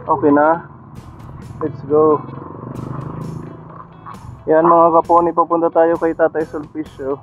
Okay na. Let's go. Yan mga kaponi, papunta tayo kay Tatay Sulpicio.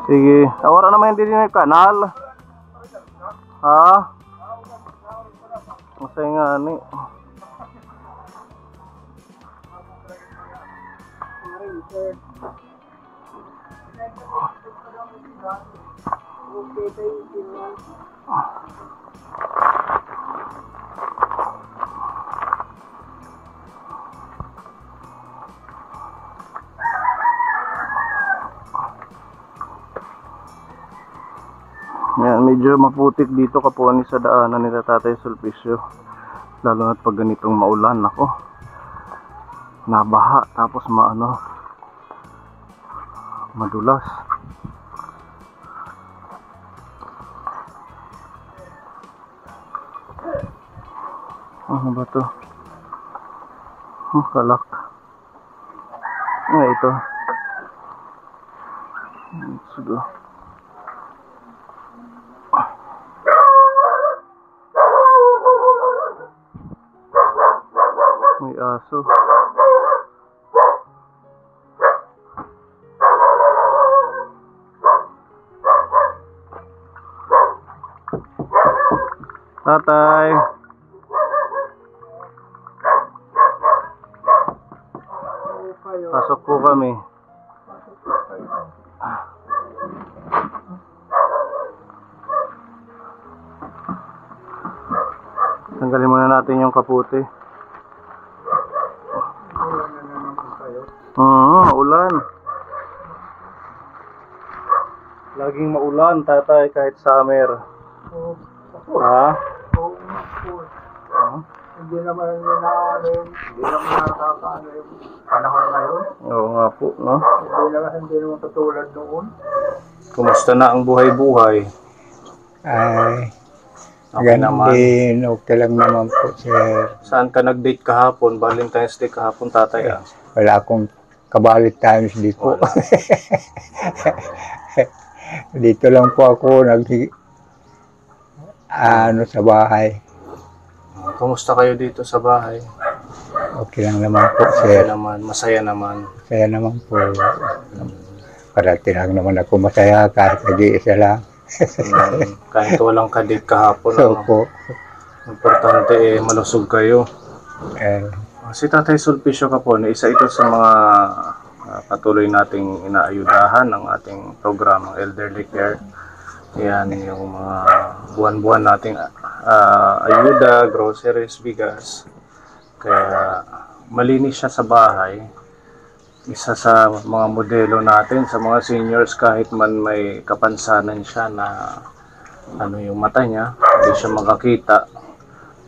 Sige, tawaran naman din yung kanal. Ha? Masaya nga ni. Yan, medyo maputik dito kaponi sa daanan ni Tatay Sulpicio. Lalo na't pag ganitong maulan, ako nabaha, tapos madulas. Ano ba to? Kalak. Ito. Let's go. May aso. Tatay. Pasok po kami. Tanggalin muna natin yung kaputi. Maulan. Laging maulan, tatay, kahit summer. Ha? Hindi naman nakakaano yung panahon ngayon. Oo nga po, no? Hindi naman katulad noon. Kumusta na ang buhay-buhay? Ay, Okay naman. Okay lang naman po, sir. Saan ka nag-date kahapon? Valentine's Day kahapon, tatay, ah? Wala akong kabalit times dito. Dito lang po ako sa bahay. Kumusta kayo dito sa bahay? Okay lang naman po, Okay sir. naman, masaya naman. Masaya naman po. Parati lang naman ako masaya kahit nag-iisa lang. Kahit walang ka-date kahapon, So po, importante malusog kayo. Si Tatay Sulpicio Capone, isa ito sa mga patuloy nating inaayudahan ng ating programang Elderly Care. Yan yung mga buwan-buwan nating ayuda, groceries, bigas. Kaya malinis siya sa bahay. Isa sa mga modelo natin sa mga seniors, kahit man may kapansanan siya na yung mata niya, hindi siya makakita,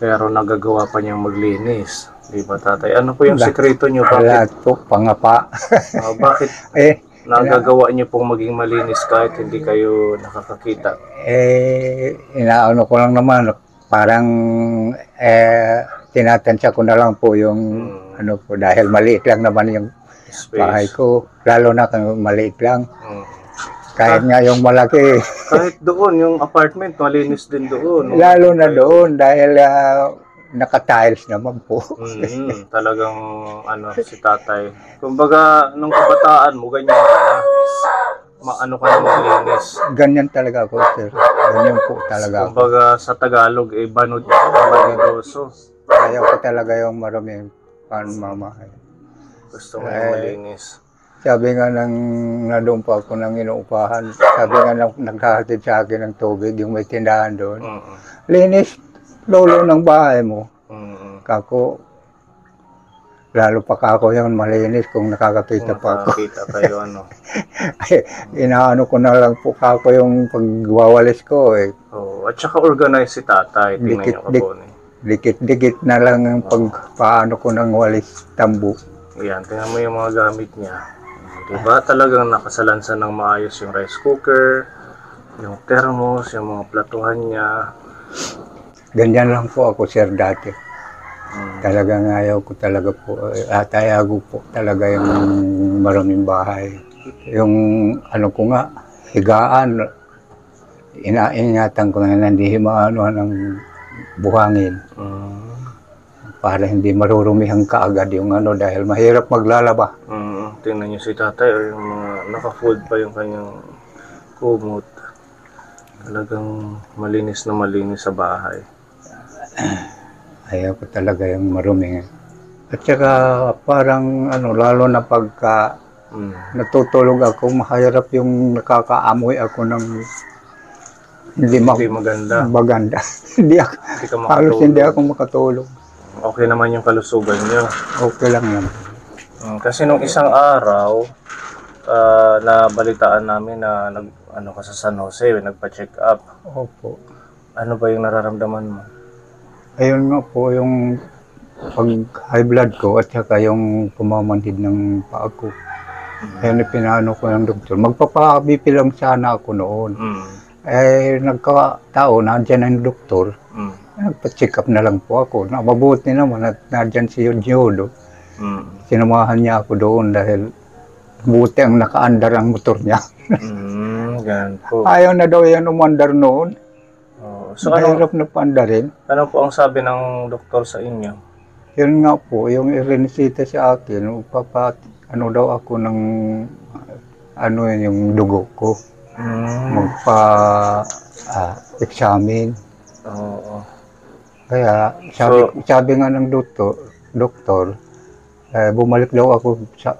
pero nagagawa pa niyang maglinis. Di ba, tatay? Ano po yung sekreto niyo? lahat po, pangapa. Bakit nagagawa niyo pong maging malinis kahit hindi kayo nakakakita? Inaano ko lang naman, parang tinatansya ko na lang po yung dahil maliit lang naman yung Space. bahay ko, lalo na kung maliit lang. Kahit nga yung malaki. Kahit doon, yung apartment, malinis din doon. Lalo na doon dahil naka-tiles naman po. Talagang si tatay. Kumbaga, nung kabataan mo, ganyan ka na. Maano ka na maglinis. Ganyan talaga ako, sir. Ganyan po talaga ako. Kumbaga, sa Tagalog, banidoso. Ayaw ko talaga yung maraming panmamahal. Gusto mo yung malinis. Sabi nga na doon pa ako nang inuupahan. Sabi nga naghahatid sa akin ng tubig, yung may tindahan doon. Linis, lolo ng bahay mo. Kako, lalo pa ka ako yun, malinis kung nakakakita pa ako. Nakakita kayo, ano. Ay, inaano ko na lang po ako yung pagwawalis ko eh. Oh, at saka organize si tatay. Tingnan niyo po. Dikit-dikit na lang ang pagpaano ko ng walis tambo. Yan, tingnan mo yung mga gamit niya. Diba? Talagang nakasalansan ng maayos yung rice cooker, yung thermos, yung mga platuhan niya. Ganyan lang po ako, sir, dati. Talagang ayaw ko talaga po. At ayaw po talaga yung maraming bahay. Yung ano ko nga, higaan, inaingatan ko na hindi maano ng buhangin. Para hindi marurumihan kaagad yung ano dahil mahirap maglalaba. Tingnan niyo si tatay, o yung mga naka-fold pa yung kanyang kumot. Talagang malinis na malinis sa bahay. Ayaw ko talaga yung marumi. At saka parang ano, lalo na pagka natutulog ako, mahirap yung nakakaamoy ako ng hindi maganda. Hindi ako, halos hindi ako makatulog. Okay naman yung kalusugan niyo. Okay lang naman. Kasi nung isang araw, nabalitaan namin na ano ka sa San Jose, nagpa-check up. Opo. Ano ba yung nararamdaman mo? Ayun nga po yung pag high blood ko at saka yung pumamanhid ng paa ko. Ayun pinano ko ng doktor. Magpapa-BP lang sana ako noon. Eh nagkataon, nandiyan ang doktor. Nagpa-check up na lang po ako. Mabuti naman at nandiyan si Yodo. Sinamahan niya ako doon dahil buti ang nakaandar ang motor niya. Ganun po. Ayaw na daw yan umandar noon. So mahirap na paandarin. Ano po ang sabi ng doktor sa inyo? Yun nga po, yung irinisita sa akin, ano daw ako ng ano yung dugo ko. Magpa-examine. Oo. Kaya sabi nga ng doktor, bumalik daw ako sa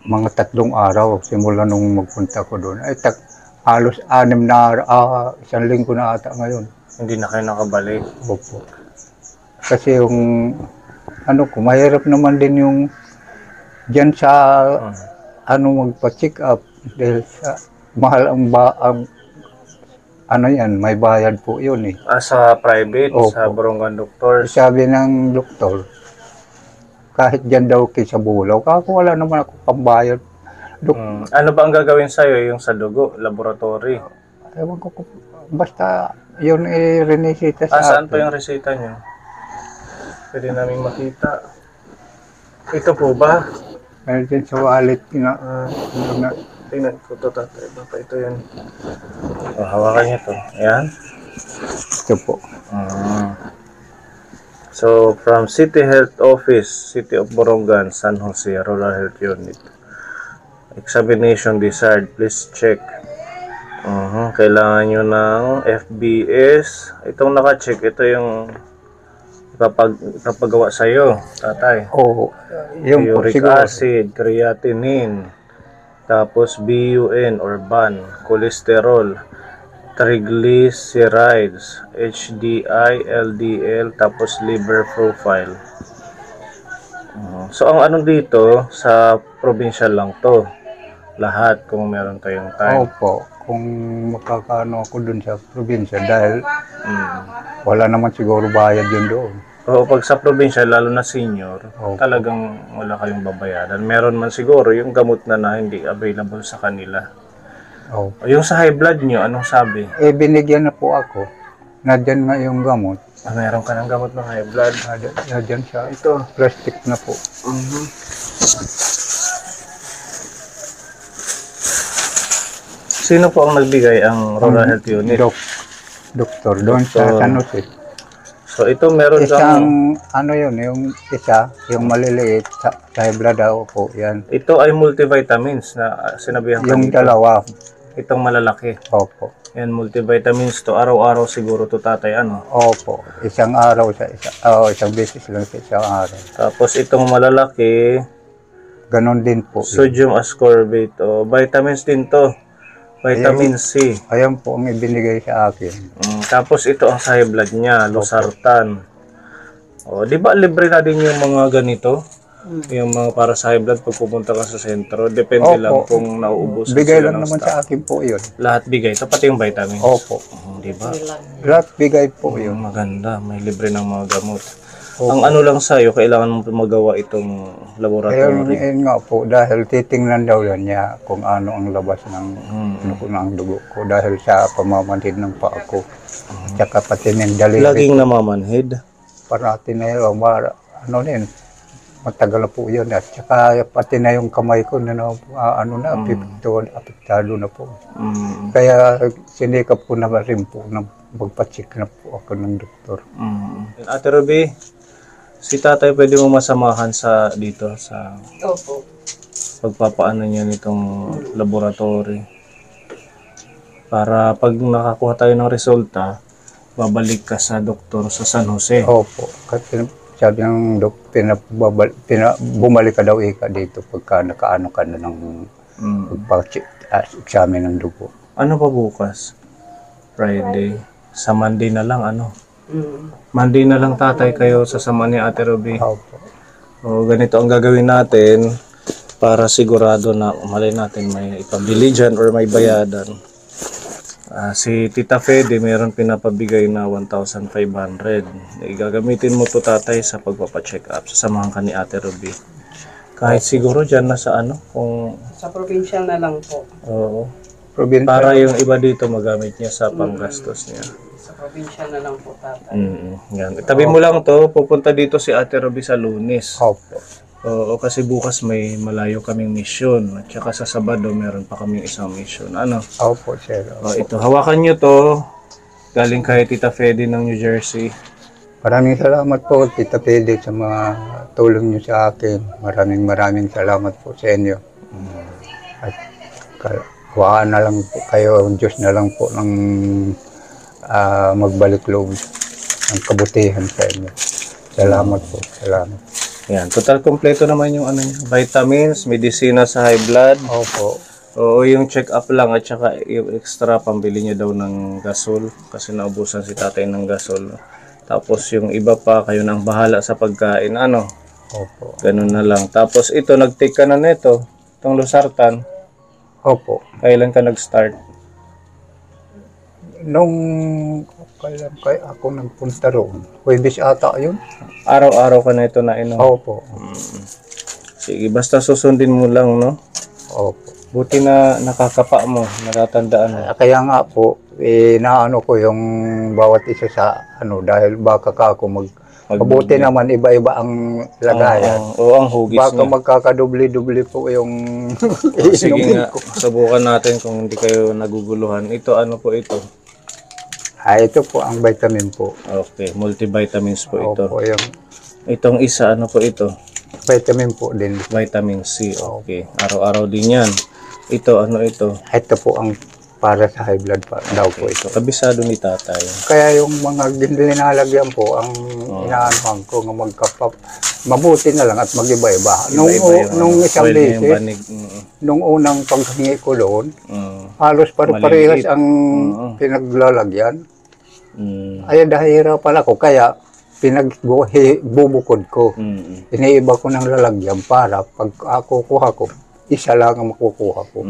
mga 3 araw simula nung magpunta ko doon. Ay halos 6 na isang linggo na ata ngayon. Hindi na kayo nakabalik? Opo. Kasi yung ano ko, mahirap naman din yung dyan sa ano magpa-check up dahil sa mahal ang ano yan, may bayad po yun eh. Sa private? Opo. Sa Borongan Doctors? Sabi ng doktor, kahit dyan daw sa Bulaw, kako wala naman ako pambayad. Ano ba ang gagawin sa'yo yung sa dugo, laboratory? Ewan ko, basta yun i-renisita sa saan akin. pa yung reseta nyo? Pwede namin makita. Ito po ba? Meron din sa wallet. Tingnan ko ito, tatay. Baka ito yan. Hawakan niyo to. Ayan. Ito po. So, from City Health Office, City of Borongan, San Jose, Rural Health Unit. Examination desired. Please check. Kailangan nyo ng FBS. Itong naka-check, ito yung ipapagawa sa'yo, tatay. Oo. Yung Uric acid, creatinine, tapos BUN or BAN, cholesterol, triglycerides, HDI, LDL, tapos liver profile. So, ang ano dito, sa provincial lang to. Lahat kung meron tayong time. Opo. Kung makakaano ako dun sa probinsya dahil wala naman siguro bayad yun doon. O pag sa probinsya, lalo na senior, talagang wala kayong babayaran. Meron man siguro yung gamot na hindi available sa kanila. Yung sa high blood nyo, anong sabi? Binigyan na po ako. Nadyan nga yung gamot. Meron ka ng gamot ng high blood? Nadyan siya. Ito, plastic na po. Sino po ang nagbigay ang Rural Health Unit? Doktor, doon sa San Jose. So ito meron isang ano yun, yung isa, yung maliliit sa high blood daw po, yan. Ito ay multivitamins na sinabihan ko. Yung dalawa. Itong malalaki. Opo. Yan, multivitamins to. Araw-araw siguro to, tatay, ano? Opo. Isang araw sa isang beses lang sa isang araw. Tapos itong malalaki, ganon din po. sodium ascorbate. Vitamins din to. Vitamin C. Ayan po ang ibinigay sa akin. Tapos ito ang sa high blood niya, losartan. Di ba libre na din yung mga ganito? Yung mga para sa high blood, pag pupunta ka sa sentro, depende lang Opo. kung nauubusan Bigay sila lang ng naman stock. sa akin po yun. Lahat bigay, ito pati yung vitamins. Opo. Di ba? Lahat bigay po yun. Maganda, may libre ng mga gamot. Opo. Ang ano lang sa'yo, kailangan mong magawa itong Kaya laboratory. yun nga po, dahil titingnan daw yan niya kung ano ang labas ng, ano ko, ng dugo ko dahil sa pamamanhid ng paa ko. Tsaka pati ng daliri. Laging namamanhid. Parati na yun, ano din, matagal na po yun. At tsaka pati na yung kamay ko na apektado na po. Kaya sinikap ko na rin po na magpacheck na po ako ng doktor. Ate Ruby, si tatay pwede mo masamahan sa dito sa Opo. pagpapaano niya nitong laboratory. Para pag nakakuha tayo ng resulta, babalik ka sa doktor sa San Jose. Opo. Kasi sabi ng doktor, bumalik ka daw dito pagka nakaano ka na ng examen ng dugo. Ano pa bukas? Friday. Sa Monday na lang, ano? Mm. Monday na lang tatay kayo sasama ni Ate Ruby. Opo. O, ganito ang gagawin natin para sigurado na malay natin may ipabili dyan or may bayadan. Si Tita Fede mayroon pinapabigay na 1,500. Igagamitin mo to tatay sa pagpapacheck up. Sasamahan ka ni Ate Ruby. Kahit siguro dyan na sa ano, kung Sa provincial na lang po. oo. Probinsya. Para yung iba dito magamit niya sa panggastos niya. Sa provincial na lang po, tatay. Yan. Tabi mo lang to, pupunta dito si Ate Ruby sa Lunes. Opo. Oo, kasi bukas may malayo kaming mission. At saka sa Sabado meron pa kaming isang mission. Ano? Opo, sir. O, ito, hawakan nyo to. Galing kay Tita Fede ng New Jersey. Maraming salamat po, Tita Pede, sa mga tulong niyo sa akin. Maraming salamat po sa inyo. At kawaan na lang po kayo, Diyos na lang po ng magbalik loob ng kabutihan sa inyo. Salamat po, salamat. Yan, total kompleto naman yung ano niya. Vitamins, medisina sa high blood. Opo. Oo, yung check-up lang at saka yung extra pambili niya daw ng gasol kasi naubusan si tatay ng gasol. Tapos yung iba pa, kayo nang bahala sa pagkain. Ano? Opo. Ganun na lang. Tapos ito, nag-take ka na nito. Itong Losartan. Opo. Kailan ka nag-start? Nung kailan ako nagpunta roon, Huwebes ata yun? Araw-araw ka na ito na inom. Opo. Sige, basta susundin mo lang, no? Opo. Buti na nakakapa mo, natatandaan mo. Kaya nga po, naano ko yung bawat isa sa dahil baka ako mabuti naman iba-iba ang lagayan. Oo, ang hugis Baka niya. magkakadubli-dubli po yung Sige inumin nga, ko. subukan natin kung hindi kayo naguguluhan. Ito, ano po ito? Ito po ang vitamin po. Okay, multivitamins po ito. Opo, yung Itong isa, ano po ito? vitamin po din. Vitamin C, okay. Araw-araw din yan. Ito, ano ito? Ito po ang para sa high blood pa daw po ito. Kabisado ni tatay. Kaya yung mga ginalagyan po, ang inaanuhan ko nga magkapap, mabuti na lang at mag-iba-iba. Nung isang oil na yung beses, banig. nung unang paghingi ko doon, Mm. halos Maliliit. parehas ang pinaglalagyan. Ay, dahil pala ko, kaya bubukod ko. Iniiba ko ng lalagyan para pag ako kuha ko, isa lang ang makukuha ko.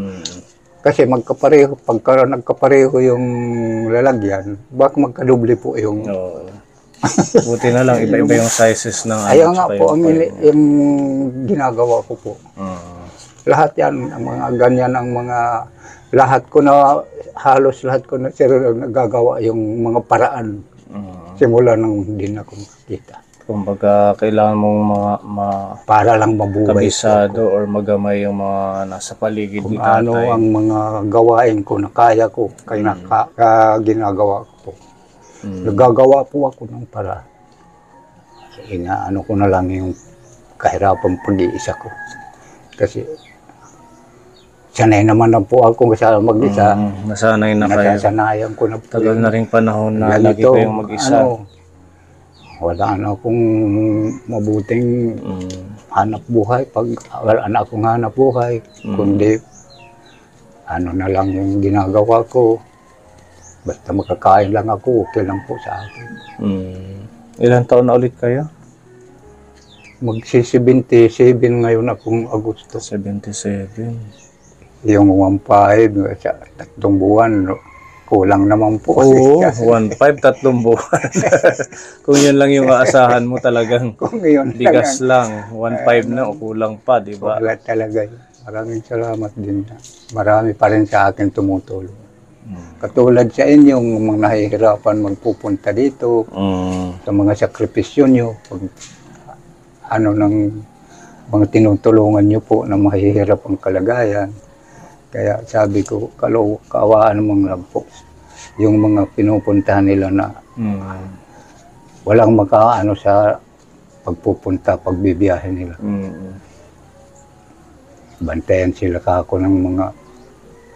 Kasi magkapareho, pagka nagkapareho yung lalagyan, baka magkadubli po yung... Oo. Buti na lang, iba-iba yung sizes ng Ayaw nga tsaka po, ang oil. yung ginagawa ko po. Lahat yan, ang mga ganyan, ang mga... Lahat ko na, halos lahat ko na nagagawa yung mga paraan. Simula nang hindi na ako makikita. Kumbaga, kailangan mong Para lang mabuhay kabisado or magamay yung mga nasa paligid ni kung ano tatay. ang mga gawain ko na kaya ko, kaya ginagawa ko po. Nagagawa po ako ng para. Ano ko na lang yung kahirapan pag-iisa ko. Kasi sanay naman na po ako sa mag-isa. Nasanay na kayo. Nasasanayan ko na po. Tagal na rin panahon na lagi Ganito, kayong mag-isa. Wala na akong mabuting hanap buhay. Pag wala na akong hanap buhay, kundi ano na lang yung ginagawa ko. Basta makakain lang ako, okay lang po sa akin. Ilang taon na ulit kayo? Magsi-77 ngayon akong Agosto. 77. Yung 1.5 sa 3 buwan, no? Kulang naman po. Oo, Kasi 1.5, 3 buwan. Kung yun lang yung aasahan mo talagang kung ngayon bigas lang. 1.5 na o kulang pa, di ba? wala talaga yun. Maraming salamat din. Marami pa rin sa akin tumutulong. Katulad sa inyong mga nahihirapan magpupunta dito, sa mga sakripisyo nyo, pag ano ng mga tinutulungan nyo po na mahihirap ang kalagayan. Kaya sabi ko, kaawaan naman lang po yung mga pinupuntahan nila na walang makaano sa pagpupunta, pagbibiyahe nila. Bantayan sila kako ng mga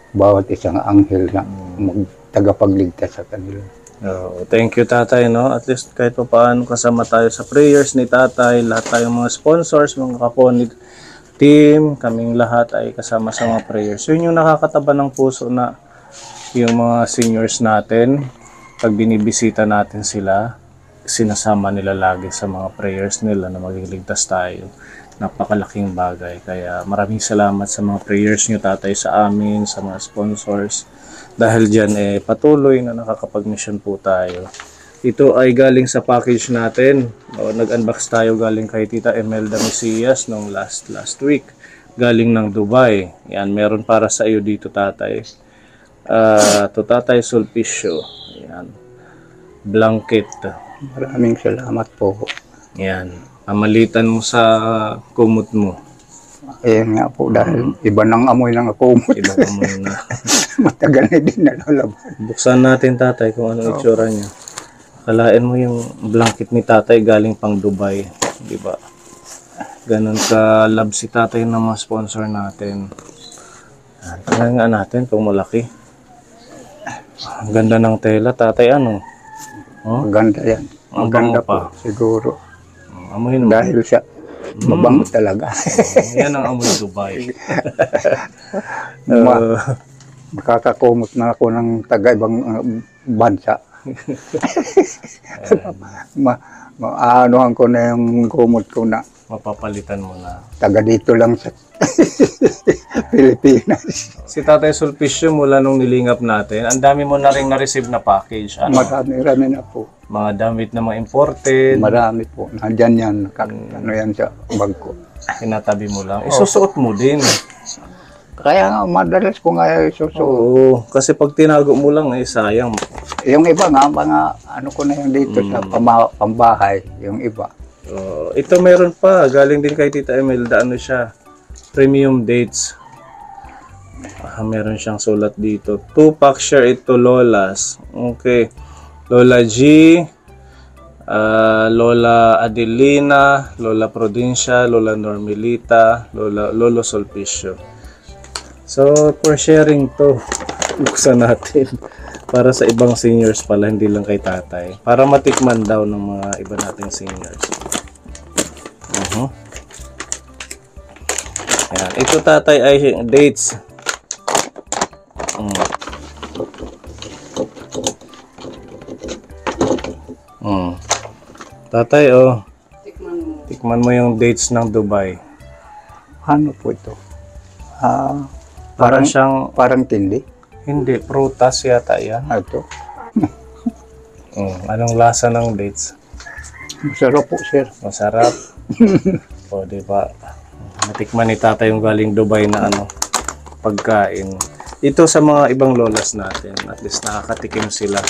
bawat isang anghel na magtagapagligtas sa kanila. Oh, thank you tatay, no? At least kahit pa paano kasama tayo sa prayers ni tatay, lahat tayong mga sponsors, mga kaponit team, kaming lahat ay kasama sa mga prayers. So, yun yung nakakataba ng puso na yung mga seniors natin, pag binibisita natin sila, sinasama nila lagi sa mga prayers nila na magiligtas tayo. Napakalaking bagay. Kaya maraming salamat sa mga prayers nyo tatay sa amin, sa mga sponsors. Dahil dyan patuloy na nakakapag-mission po tayo. Ito ay galing sa package natin. Nag-unbox tayo galing kay Tita Imelda Mesias nung last week. Galing ng Dubai. Yan, meron para sa iyo dito tatay. To Tatay Sulpicio. Yan. Blanket. Maraming salamat po. Yan. Pamalitan mo sa kumot mo. Ayan nga po, dahil iba nang amoy ng kumot. Iba ka muna. Matagal na din nalalaban. Buksan natin tatay kung anong itsura niya. Kalain mo yung blanket ni tatay galing pang Dubai. Di ba? Ganun ka love si tatay ng mga sponsor natin. Tingnan nga natin kung malaki. Ang ganda ng tela tatay, ano? Oh? Maganda yan. Ang Maganda bango pa. po, siguro. Amoy mo. Dahil siya, mabango talaga. Yan ang amoy Dubai. Makakakumot na ako ng taga-ibang bansa. Maaanohan ko na yung kumot ko na Mapapalitan mo na. taga dito lang sa Pilipinas. Si Tatay Sulpicio mula nung nilingap natin, ang dami mo na rin na-receive na package. Ano? Marami na po. Mga damit na mga imported. Marami po. Nandyan yan. Ano yan sa bag ko. Pinatabi mo lang. Isusuot mo din. Kaya nga, madalas ko nga isusuot. Oo. Kasi pag tinago mo lang, sayang. Yung iba nga, mga ano ko na yung dito sa pambahay. Yung iba. Ito meron pa. Galing din kay Tita Imelda. Ano siya? Premium dates. Meron siyang sulat dito. 2-pack share ito, Lolas. Okay. Lola G, Lola Adelina, Lola Provincia, Lola Normilita, Lolo Sulpicio. So, for sharing to, buksan natin. Para sa ibang seniors pala, hindi lang kay tatay. Para matikman daw ng mga iba nating seniors. Ayan. Ito tatay ay dates. Tatay, Tikman mo. tikman mo yung dates ng Dubai. Ano po ito? Parang siyang, Parang tindi. hindi, prutas yata yan. Ito. Anong lasa ng dates? Masarap po, sir. Masarap. O, diba? Natikman ni tatay yung galing Dubai na pagkain. Ito sa mga ibang lolas natin. At least nakakatikim sila.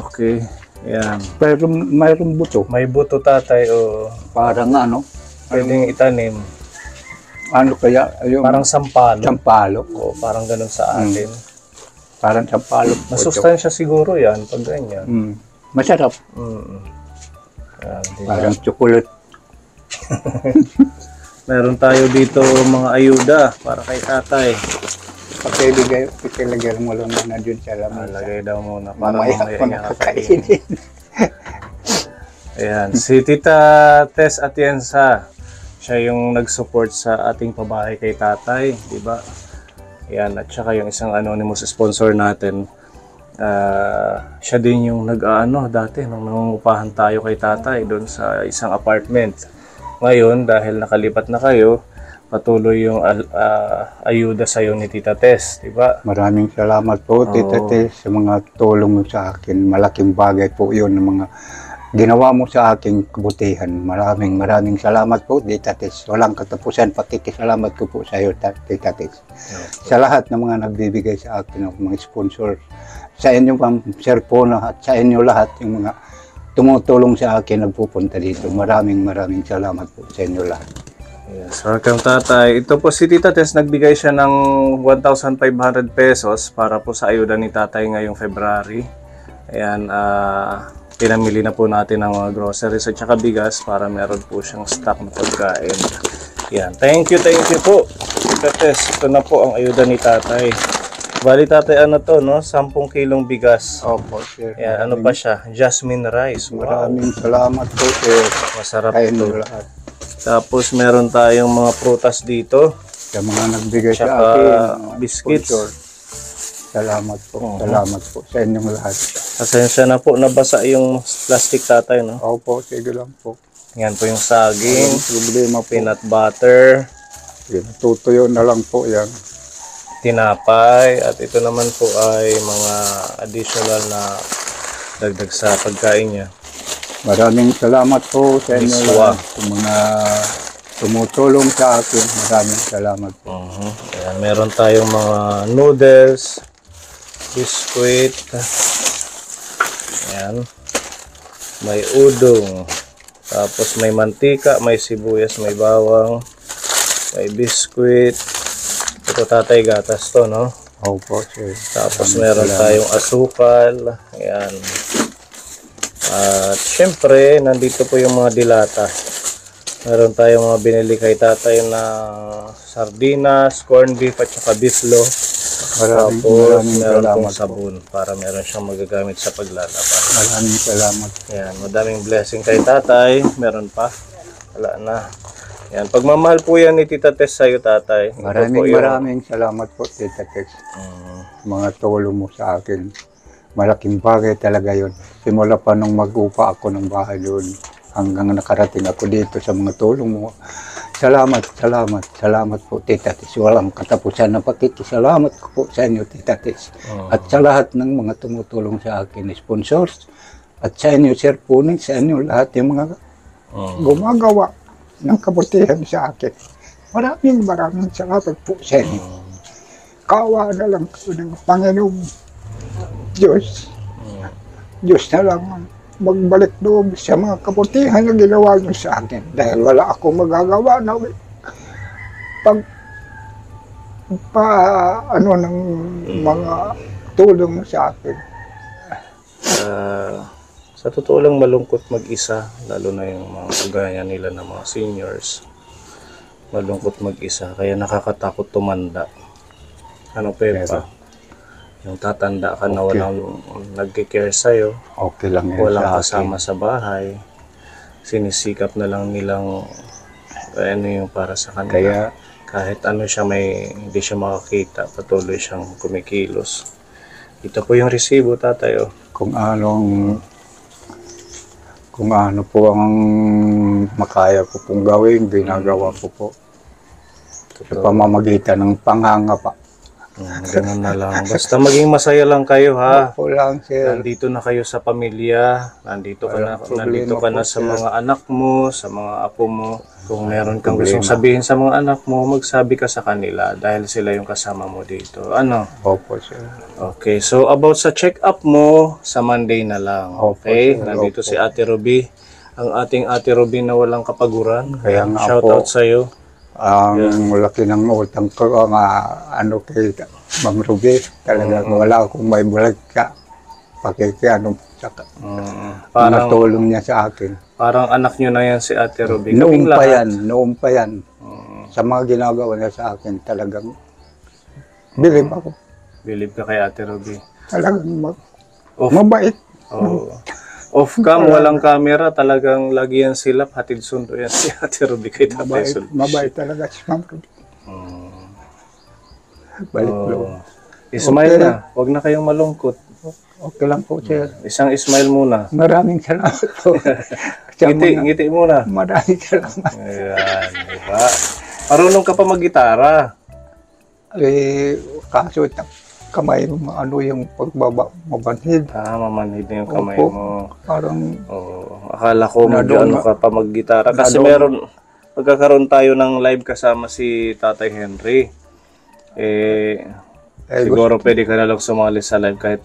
Okay. Yan. Pero mayroong buto. May buto tatay o Parang ano? pwedeng itanim. Ano kaya? Yung Parang sampalo. sampalok. O parang ganun sa atin. Parang sampalok po ito. Masustansya siguro yan pag ganyan. Masarap. Yan, diba? Parang chocolate. Meron tayo dito mga ayuda para kay tatay. Pakilagay mo lang na dun sa lamesa. Lagay daw muna para Mamaya mamaya ko niya nakakainin. Ayan, si Tita Tess Atienza. Siya yung nag-support sa ating pabahay kay tatay, di ba? Ayan, at saka yung isang anonymous sponsor natin. Siya din yung nag-ano dati nung nangungupahan tayo kay tatay doon sa isang apartment. Ngayon, dahil nakalipat na kayo, patuloy yung ayuda sa iyo ni Tita Tess, di ba? Maraming salamat po, Tita Oo. Tess, sa mga tulong mo sa akin. Malaking bagay po yun ng mga ginawa mo sa aking kabutihan. Maraming salamat po, Tita Tess. Walang katapusan, pakikisalamat ko po sa iyo, Tita Tess. Sa lahat ng mga nagbibigay sa akin, ng mga sponsor, sa inyo pang cellphone at sa inyo lahat, yung mga tumutulong sa akin, nagpupunta dito. Maraming salamat po sa inyo lahat. Yes, welcome tatay. Ito po si Tita Tess, nagbigay siya ng 1,500 pesos para po sa ayuda ni tatay ngayong February. Ayan, pinamili na po natin ng mga groceries at saka bigas para meron po siyang stock na pagkain. Ayan, thank you po Tita Tess. Ito na po ang ayuda ni tatay. Bali tatay, ano to, no? 10 kilong bigas. Opo, sir. Ayan, ano pa siya? Jasmine rice. Wow. Maraming salamat po, sir. Masarap Sa inyo ito. lahat. Tapos meron tayong mga prutas dito. Sa mga nagbigay sa Tsaka akin, mga biscuits. sponsor. Salamat po, salamat po sa inyong lahat. Pasensya na po, nabasa yung plastic tatay, no? Opo, sige lang po. Yan po yung saging, Yung problema po, peanut butter, tutuyo na lang po yan. tinapay, at ito naman po ay mga additional na dagdag sa pagkain niya. Maraming salamat po sa inyo Miswa. lahat. Sa mga tumutulong sa akin, maraming salamat po. Ayan, meron tayong mga noodles, biskuit, ayan, may udong, tapos may mantika, may sibuyas, may bawang, may biskuit. Ito tatay, gatas to, no? Opo, sir. Tapos Maraming meron salamat. tayong asukal, ayan. At syempre, nandito po yung mga dilata. Meron tayong mga binili kay tatay na sardinas, corned beef at saka beeflo. Maraming Tapos meron salamat pong po. sabon para meron siyang magagamit sa paglalaba. Maraming salamat. Ayan, madaming blessing kay tatay. Meron pa. Wala na. Ayan, pagmamahal po yan ni Tita Tess sa'yo, tatay. Ito po yung- Maraming salamat po, Tita Tex. Mga tulong mo sa akin. Malaking bagay talaga yon. Simula pa nung mag-upa ako ng bahay doon hanggang nakarating ako dito sa mga tulong mo. Salamat po, Tita Tex. Walang katapusan na pakikisalamat ko po sa inyo, Tita Tex. At sa lahat ng mga tumutulong sa akin, sponsors, at sa inyo, Sir Punin, sa inyo lahat yung mga gumagawa ng kabutihan sa akin. Maraming salamat po sa inyo. Kawa na lang ko ng Panginoon Diyos. Diyos na lang ang magbalik doon sa mga kabutihan na ginawa niyo sa akin. Dahil wala akong magagawa na ng mga tulong sa akin. Sa totoo lang, malungkot mag-isa, lalo na yung mga kagaya nila ng mga seniors. Malungkot mag-isa, kaya nakakatakot tumanda. Ano pa yun pa? Yung tatanda ka na walang nagkikare sa'yo, Okay lang yan walang sa akin. kasama sa bahay, sinisikap na lang nilang ano yung para sa kanila. Kaya Kahit ano siya, hindi siya makakita, patuloy siyang kumikilos. Ito po yung resibo, tatay. Oh. kung ano po ang makaya ko pong gawin, ginagawa ko po. Sa pamamagitan ng pangangapa. Ganun na lang. Basta maging masaya lang kayo, ha? Ako lang, sir. Nandito na kayo sa pamilya, nandito ka na problema po, sa sir. mga anak mo, sa mga apo mo. Kung meron kang Problema. gustong sabihin sa mga anak mo, magsabi ka sa kanila dahil sila yung kasama mo dito. Ano? Opo, sir. Okay, so about sa check-up mo, sa Monday na lang. Opo, Okay? sir. Nandito Opo. si Ate Ruby. Ang ating Ate Ruby na walang kapaguran. Kaya nga Shout po. out sa'yo. Ang laki ng utang ko, kay Ma'am Ruby. Talaga, wala akong may bulag ka. Pakikiano sa Parang, tulong niya sa akin. parang anak nyo na yan si Ate Ruby. Noong Kaming pa lahat. yan, noong pa yan. Sa mga ginagawa niya sa akin, talagang bilib ako. Believe ka kay Ate Ruby. Talagang Off, mabait. oh. Off cam, walang camera, talagang lagi yan sila, hatid sundo yan si Ate Ruby kay Tatay Mabait, Sulpicio. mabait talaga si Ma'am Ruby. Balik loob. Ismail na, huwag na kayong malungkot. Okay lang po, sir. Isang smile muna. Maraming salamat po. Sa Ngiti, mga- ngiti muna. Maraming salamat. Ayan, diba? Marunong ka pa mag-gitara. Kaso kamay mo, ano yung pagbaba, mabanhid. Mamanhid na yung kamay Opo. mo. Parang Oo. Akala ko Nadong- mag-ano ka pa mag-gitara. Kasi Nadong- magkakaroon tayo ng live kasama si Tatay Henry. Siguro pwede ka na lang sumali sa live kahit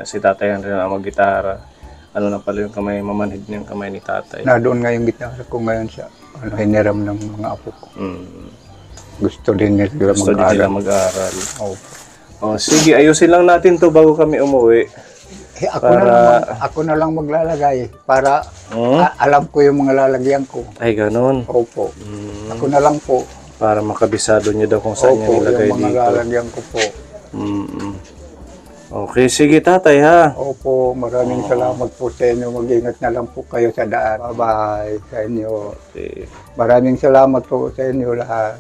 si Tatay Henry na mag-gitara. Ano na pala yung kamay, mamanhid na yung kamay ni Tatay. na doon nga yung gitara ko ngayon sa hiniram ng mga apo ko. Gusto din nila Gusto din nila mag-aaral. mag-aral. Opo. Sige, ayusin lang natin to bago kami umuwi. Ako na lang maglalagay para Hmm? alam ko yung mga lalagyan ko. Ay, ganun. Opo. Ako na lang po. Para makabisado nyo daw kung saan nyo Opo, nilagay yung mga dito. lalagyan ko po. Okay, sige Tatay ha. Opo, maraming salamat po sa inyo. Mag-ingat na lang po kayo sa daan. Bye-bye sa inyo. Okay. Maraming salamat po sa inyo lahat.